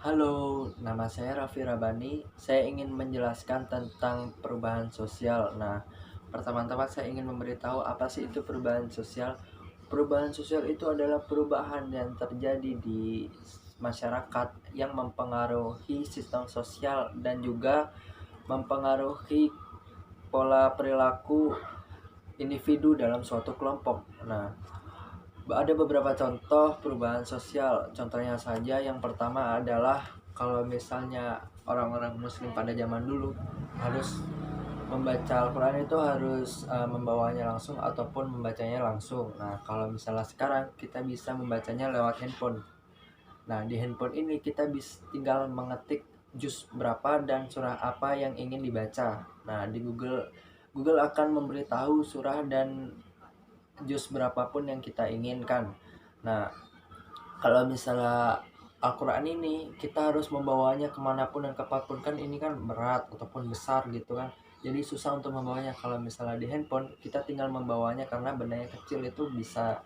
Halo, nama saya Raffi Rabani. Saya ingin menjelaskan tentang perubahan sosial. Nah, pertama-tama saya ingin memberitahu apa sih itu perubahan sosial. Perubahan sosial itu adalah perubahan yang terjadi di masyarakat yang mempengaruhi sistem sosial dan juga mempengaruhi pola perilaku individu dalam suatu kelompok. Nah, ada beberapa contoh perubahan sosial. Contohnya saja yang pertama adalah kalau misalnya orang-orang muslim pada zaman dulu harus membaca Al-Quran itu harus membawanya langsung ataupun membacanya langsung. Nah, kalau misalnya sekarang kita bisa membacanya lewat handphone. Nah, di handphone ini kita bisa tinggal mengetik juz berapa dan surah apa yang ingin dibaca. Nah, di Google akan memberitahu surah dan juz berapapun yang kita inginkan. Nah, kalau misalnya Al-Quran ini kita harus membawanya kemanapun dan kapanpun, kan ini kan berat ataupun besar gitu kan, jadi susah untuk membawanya. Kalau misalnya di handphone kita tinggal membawanya karena bendanya kecil, itu bisa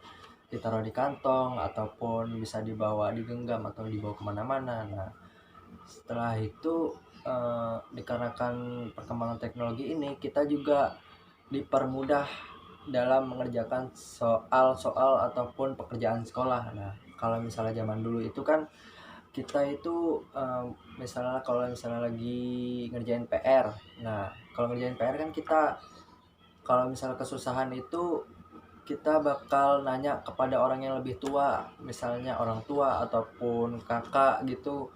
ditaruh di kantong ataupun bisa dibawa digenggam atau dibawa kemana-mana. Nah, setelah itu dikarenakan perkembangan teknologi ini, kita juga dipermudah dalam mengerjakan soal-soal ataupun pekerjaan sekolah. Nah, kalau misalnya zaman dulu itu kan kita itu misalnya kalau misalnya lagi ngerjain PR. Nah, kalau ngerjain PR kan kita kalau misalnya kesusahan itu kita bakal nanya kepada orang yang lebih tua, misalnya orang tua ataupun kakak gitu.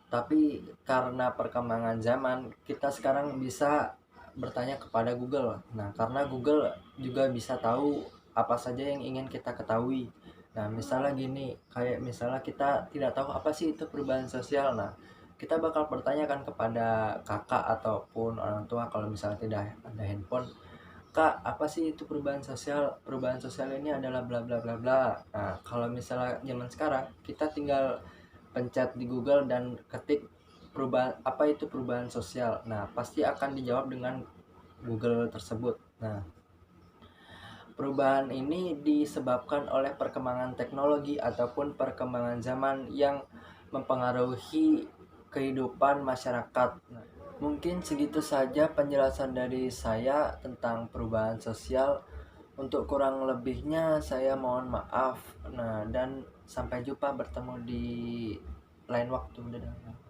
Tapi karena perkembangan zaman, kita sekarang bisa bertanya kepada Google. Nah, karena Google juga bisa tahu apa saja yang ingin kita ketahui. Nah, misalnya gini, kayak misalnya kita tidak tahu apa sih itu perubahan sosial. Nah, kita bakal bertanyakan kepada kakak ataupun orang tua kalau misalnya tidak ada handphone. Kak, apa sih itu perubahan sosial? Perubahan sosial ini adalah bla bla bla bla. Nah, kalau misalnya zaman sekarang, kita tinggal pencet di Google dan ketik perubahan apa itu perubahan sosial. Nah, pasti akan dijawab dengan Google tersebut. Nah, perubahan ini disebabkan oleh perkembangan teknologi ataupun perkembangan zaman yang mempengaruhi kehidupan masyarakat. Nah, mungkin segitu saja penjelasan dari saya tentang perubahan sosial. Untuk kurang lebihnya saya mohon maaf. Nah, dan sampai jumpa bertemu di lain waktu. Dadah.